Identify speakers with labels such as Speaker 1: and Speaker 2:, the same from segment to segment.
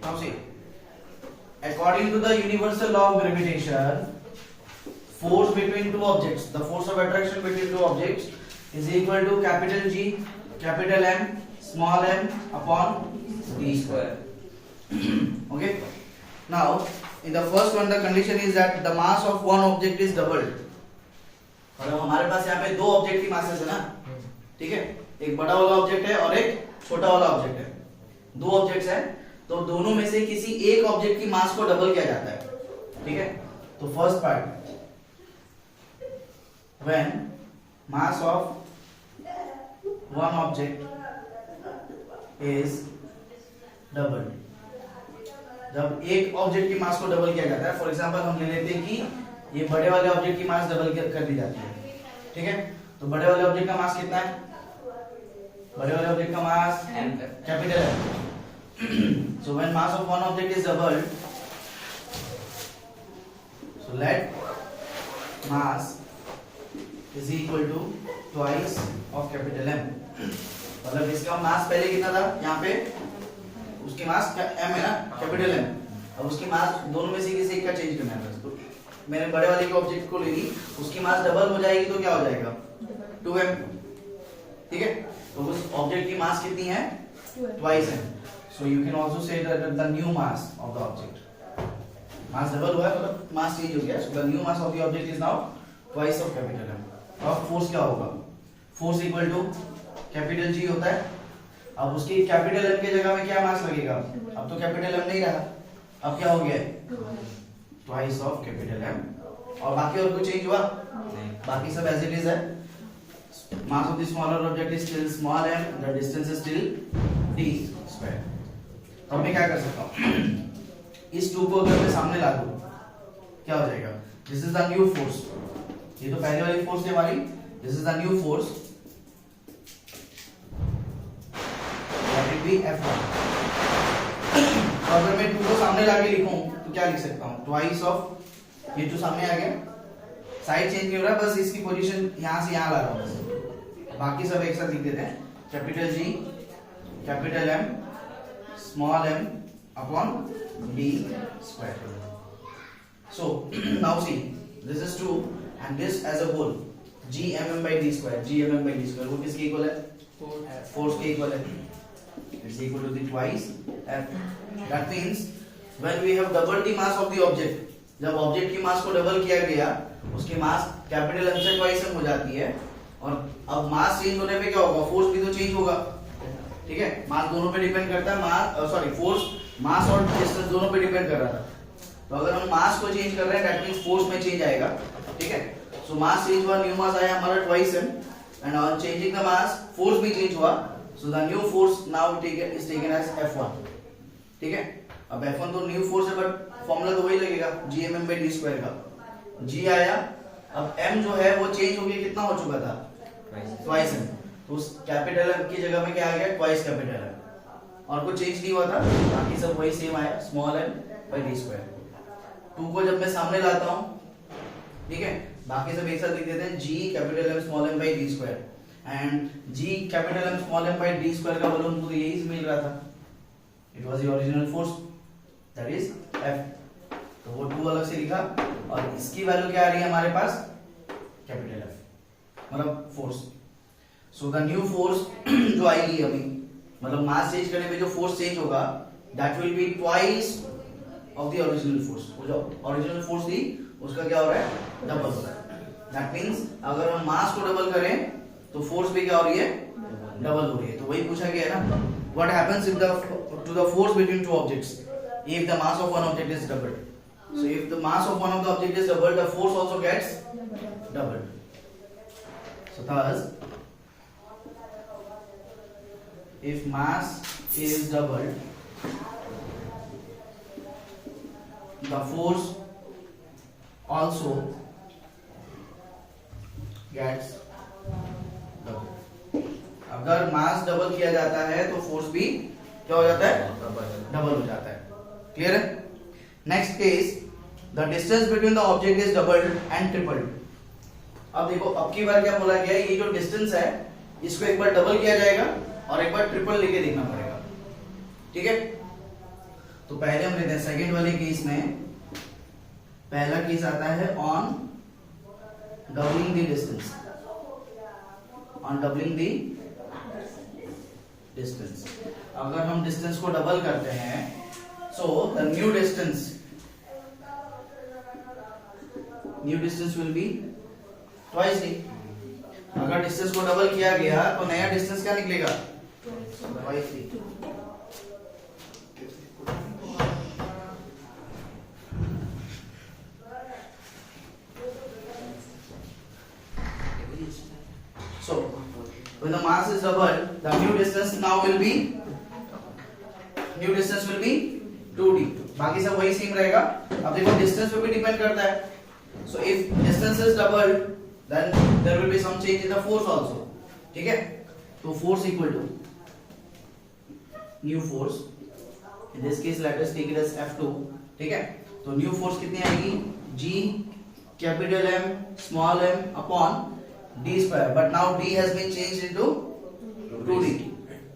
Speaker 1: Now see, according to the universal law of gravitation, force between two objects, the force of attraction between two objects is equal to capital G, capital M, small m upon d square. Okay. Now, in the first one, the condition is that the mass of one object is doubled. मतलब हमारे पास यहाँ पे दो object की masses है ना, ठीक है, एक बड़ा वाला ऑब्जेक्ट है और एक छोटा वाला ऑब्जेक्ट है, दो ऑब्जेक्ट्स हैं, तो दोनों में से किसी एक ऑब्जेक्ट की मास को डबल किया जाता है, ठीक है। तो first part, when mass of one object is double, जब एक ऑब्जेक्ट की मास को डबल किया जाता है, फॉर एग्जांपल हम ले लेते हैं कि ये बड़े वाले ऑब्जेक्ट की मास डबल कर दी जाती है, ठीक है। तो बड़े वाले ऑब्जेक्ट का मास कितना है? बड़े वाले ऑब्जेक्ट का मास कैपिटल है। So when mass of one object is doubled, so let mass is equal to twice of capital M. मतलब इसका मास पहले कितना था, यहाँ पे उसकी मास एम है ना, कैपिटल एम। अब उसकी मास दोनों में से किसी एक का चेंज करना है, तो मैंने बड़े वाले के ऑब्जेक्ट को लेगी, उसकी मास डबल हो जाएगी तो क्या हो जाएगा 2m, ठीक है। तो उस ऑब्जेक्ट की मास कितनी है? ट्वाइस है। So you can also say that the new mass of the object, mass double हुआ है मतलब मास चेंज हो गया, so the new mass of the object is now twice of capital M. अब फोर्स क्या होगा? Force equal to capital G होता है। अब उसकी कैपिटल एम के जगह में क्या मास लगेगा? अब तो कैपिटल एम नहीं रहा, अब क्या हो गया? Twice of capital M. और बाकी और कुछ चेंज हुआ नहीं, बाकी सब एज इट इज है। मास of the smaller object is still small m, the distance is still d square. तो मैं क्या कर सकता हूं, इस 2 को अगर मैं सामने ला दूं क्या हो जाएगा? This is the new force, ये तो पहले वाली फोर्स थी हमारी, this is the new force, that will be F1। तो अगर मैं 2 को सामने लाके लिखूं तो क्या लिख सकता हूं? ट्वाइस ऑफ, ये 2 सामने आ गया, साइड चेंज नहीं हो रहा, बस इसकी पोजीशन यहां से यहां ला रहा हूं बस, बाकी सब एक साथ लिख देते हैं। Capital G, capital M, small m upon d square. So now see, this is true and this as a whole, G M m by d square, G M m by d square वो किसके इक्वल है? Force के इक्वल है, it's equal to the twice F. That means when we have double the mass of the object, जब object की मास को डबल किया गया, उसकी मास कैपिटल एम से ट्वाइस एम हो जाती है, और अब मास चेंज होने पे क्या होगा? फोर्स भी तो चेंज होगा, ठीक है। मास दोनों पे डिपेंड करता है, मास सॉरी फोर्स, मास और डिस्टेंस दोनों पे डिपेंड कर रहा था। तो अगर हम मास को चेंज कर रहे हैं, दैट मींस फोर्स में चेंज आएगा, ठीक है। सो मास चेंज हुआ, न्यू मास आया हमारा twice M, and on changing the mass force भी चेंज हुआ, so the new force now taken is taken as F1, ठीक है। अब F1 तो न्यू फोर्स है, बट फॉर्मूला तो वही लगेगा, gmm/d² का। g आया, अब m जो है वो चेंज हो गया, कितना हो चुका था? Twice m। तो उस कैपिटल m की जगह में क्या आ गया? ट्वाइस कैपिटल m, और कुछ चेंज नहीं हुआ था, बाकी सब वही सेम आया, स्मॉल m/d²। 2 को जब मैं सामने लाता हूं, ठीक है, बाकी सब एक साथ लिख देते हैं, g capital M small m/d², and g capital M small m/d² का वॉल्यूम तो यही से मिल रहा था, it was the original force, that is F। तो वो 2 अलग से लिखा, और इसकी वैल्यू क्या आ रही है हमारे पास? कैपिटल F, मतलब force. So the new force जो आएगी अभी, मतलब मास चेंज करने पे जो फोर्स चेंज होगा, that will be twice of the original force. वो जो ओरिजिनल फोर्स थी उसका क्या हो रहा है? डबल हो रहा है। दैट मींस अगर हम मास को डबल करें तो फोर्स भी क्या हो रही है? डबल हो रही है। तो वही पूछा गया है ना, what happens if to the force between two objects if the mass of one object is doubled? So if the mass of one of the object is doubled, the force also gets doubled. So thus, if mass is doubled, the force also gets doubled. अगर mass double किया जाता है तो force भी क्या हो जाता है? डबल हो जाता है। क्लियर है? Next case, the distance between the object is doubled and tripled. अब देखो, अब की बार क्या बोला गया है, ये जो डिस्टेंस है इसको एक बार डबल किया जाएगा और एक बार ट्रिपल लेके देखना पड़ेगा, ठीक है। तो पहले हम लेते हैं सेकंड वाले केस में। पहला केस आता है on doubling the distance, on doubling the distance. अगर हम डिस्टेंस को डबल करते हैं, सो the new distance will be twice D. अगर डिस्टेंस को डबल किया गया तो नया डिस्टेंस क्या निकलेगा? Twice D. So when the mass is doubled, the new distance now will be 2d। बाकी सब वही सेम रहेगा। अब देखो डिस्टेंस पे भी डिपेंड करता है। So if distance is doubled, then there will be some change in the force also। ठीक है, तो force equal to new force, in this case let us take it as F2। ठीक है, तो new force कितनी आएगी? G capital M small m upon d square, but now d has been changed into 2d।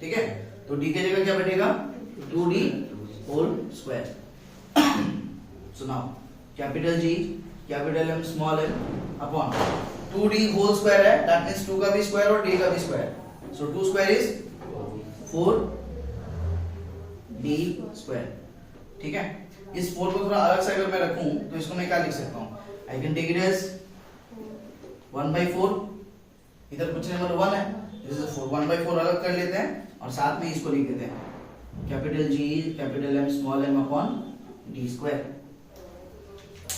Speaker 1: ठीक है, तो d की जगह क्या बैठेगा? 2d whole square। So now capital G capital M small m upon 2d whole square है, that means 2 का भी स्क्वायर और d का भी square. So 2 square is 4d square। ठीक है, इस 4 को थोड़ा अलग से अगर मैं रखूं तो इसको मैं क्या लिख सकता हूं? I can take it as 1/4। इधर कुछ नंबर 1 है, दिस इज 4। 1/4 अलग कर लेते हैं और साथ में इसको लिख देते हैं capital G capital M small m upon d square.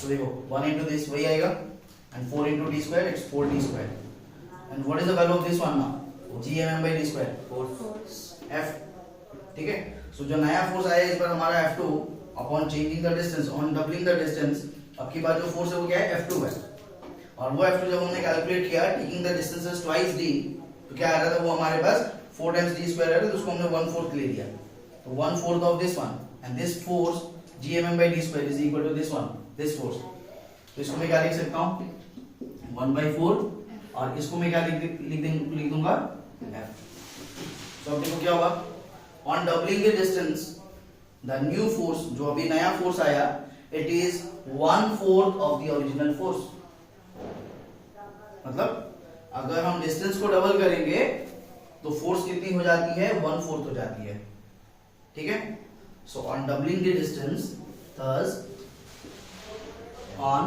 Speaker 1: तो देखो 1 into this वही आएगा and 4 into d square, it's 4d square। and what is the value of this one now? gmm by d square, force F। ठीक है, so जो नया force आया इस पर हमारा F2 upon changing the distance, on doubling the distance. अब की बात जो फोर्स है वो क्या है? F2 है। और वो F2 जब हमने कैलकुलेट किया taking the distance as twice d, तो क्या आ रहा था? वो हमारे पास 4 times d square है, तो उसको हमने 1/4 ले लिया। तो 1/4 of this one and this force gmm by d square is equal to this one, this force। तो इसको मैं क्या लिख सकता हूँ? 1/4 और इसको मैं क्या लिख दूंगा? F। तो अब देखो क्या होगा? On doubling the distance the new force, जो अभी नया फोर्स आया, it is 1/4 of the original force. मतलब अगर हम डिस्टेंस को डबल करेंगे तो फोर्स कितनी हो जाती है? 1/4 हो जाती है। ठीक है, so on doubling the distance, thus on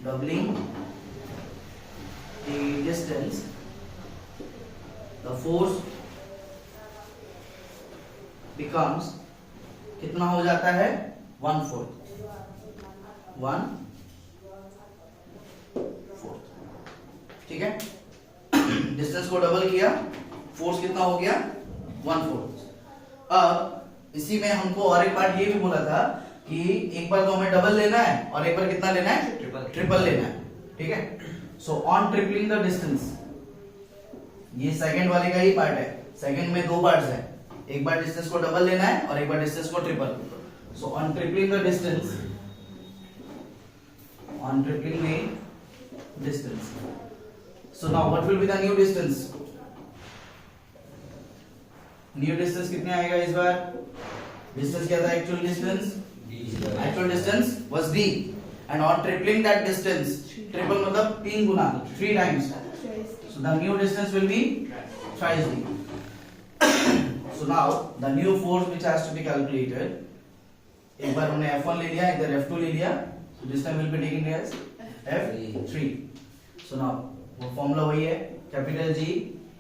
Speaker 1: doubling the distance, the force becomes कितना हो जाता है? 1/4। ठीक है, डिस्टेंस को डबल किया, फोर्स कितना हो गया? 1/4। अब इसी में हमको और एक बार ये भी बोला था कि एक बार तो हमें डबल लेना है और एक बार कितना लेना है? ट्रिपल लेना है। ठीक है, so on tripling the distance, ये सेकंड वाले का ही पार्ट है। सेकंड में 2 पार्ट्स है, एक बार डिस्टेंस को डबल लेना है और एक बार डिस्टेंस को triple. So on tripling the distance, on tripling the distance, so now what will be the new distance? New distance कितने आएगा इस बार? डिस्टेंस क्या था? Actual distance, actual distance was d and on tripling that distance, triple मतलब 3 गुना, 3 times, so the new distance will be twice d। so now the new force which has to be calculated, एक बार हमने F1 ले लिया, इधर F2 ले लिया, so this time will be taken as F3। so now वो formula वही है, capital G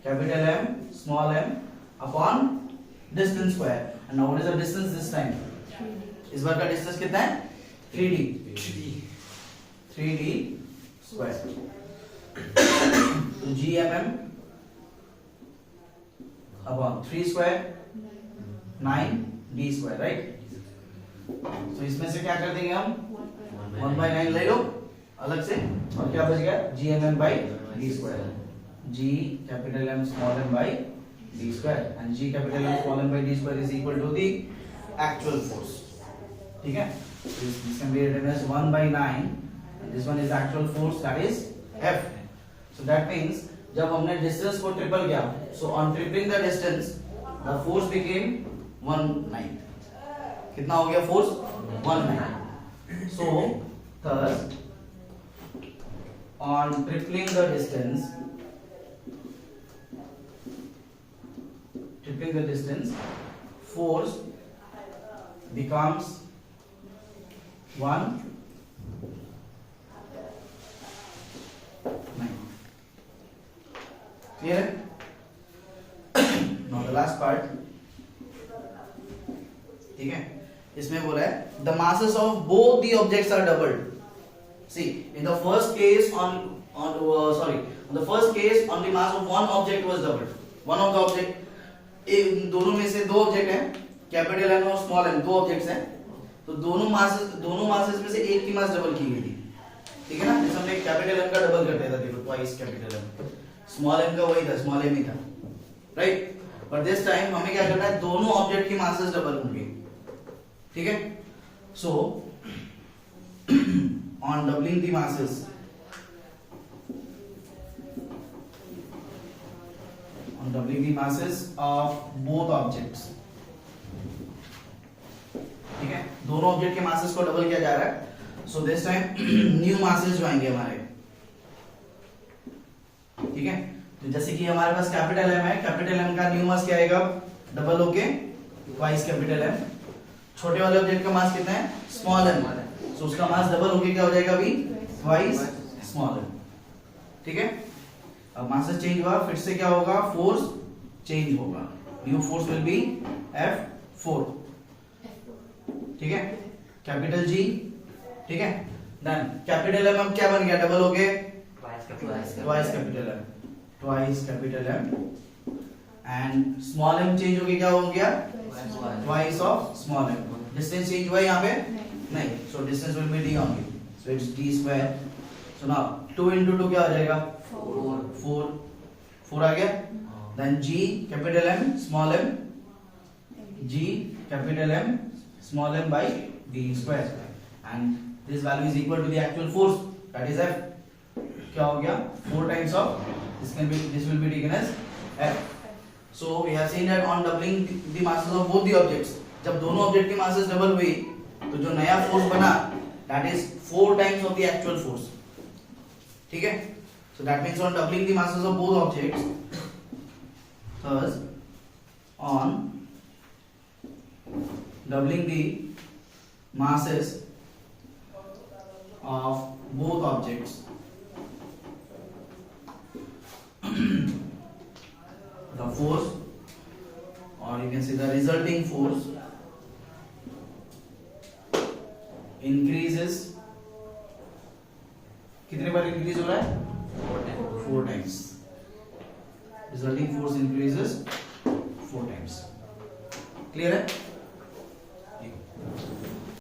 Speaker 1: capital M small m upon distance square. and now what is the distance this time? इस बार का डिस्टेंस कितना है? 3d square. तो gmm upon 3 square 9d square, right? तो इसमें से क्या कर देंगे हम? 1/9 ले लो अलग से, और क्या बच गया? gmm by d square. g capital M small m by d square and g capital M small m by d square is equal to the actual force। ठीक है, this can be written as 1/9 and this one is actual force, that is F। so that means जब हमने distance को triple किया, so on tripling the distance the force became 1/9। कितना हो गया force 190. So thus on tripling the distance force becomes 190. Clear? Now the last part. ठीक है, इसमें बोला है the masses of both the objects are doubled. See, in the first case on the first case only mass of one object was doubled. One of the object, दोनों में से दो object हैं, कैपिटल एम और small M, दो objects हैं, तो दोनों मासेस में से एक की मास डबल की गई थी. ठीक है ना, जैसे हमने कैपिटल एम का डबल कर दिया था, देखो twice capital M, small m का वही था, स्मॉल एम ही था, राइट. बट दिस टाइम हमें क्या करना है, दोनों ऑब्जेक्ट की मासेस डबल होंगे. ठीक है, सो on doubling the masses of both objects. ठीक है, दोनों ऑब्जेक्ट के मासेस को डबल किया जा रहा है. So this time new masses जो आएंगे हमारे. ठीक है, तो जैसे कि हमारे पास कैपिटल एम है, कैपिटल एम का न्यू मास क्या आएगा, डबल होके ट्वाइस कैपिटल एम. छोटे वाले ऑब्जेक्ट का मास कितना है, स्मॉल एम, सो उसका मास डबल होके क्या हो जाएगा अभी, ट्वाइस स्मॉल एम. ठीक है, अब मासेस चेंज हुआ, फिर से क्या होगा, फोर्स चेंज होगा, new force will be F4. ठीक है, कैपिटल G. ठीक है, देन कैपिटल एम अब क्या बन गया, डबल हो गए twice capital M and small m change हो गया, क्या हो गया, twice of small m. Distance change हुआ यहाँ पे नहीं, so distance will be d only, so it's d square. So now 2 into 2 क्या हो जाएगा, 4 आ गया. Then G capital M small m, G capital M small m by d square, and this value is equal to the actual force, that is F. क्या हो गया, 4 times of this will be taken as F. So we have seen that on doubling the masses of both the objects, जब दोनों object की masses double हुई तो जो नया फोर्स बना that is 4 times of the actual force. ठीक है, so that means on doubling the masses of both objects, thus on doubling the masses of both objects, the force, or you can say the resulting force, increases. कितने बार increase हो रहा है, 4 times. Resulting force increases 4 times. Clear है?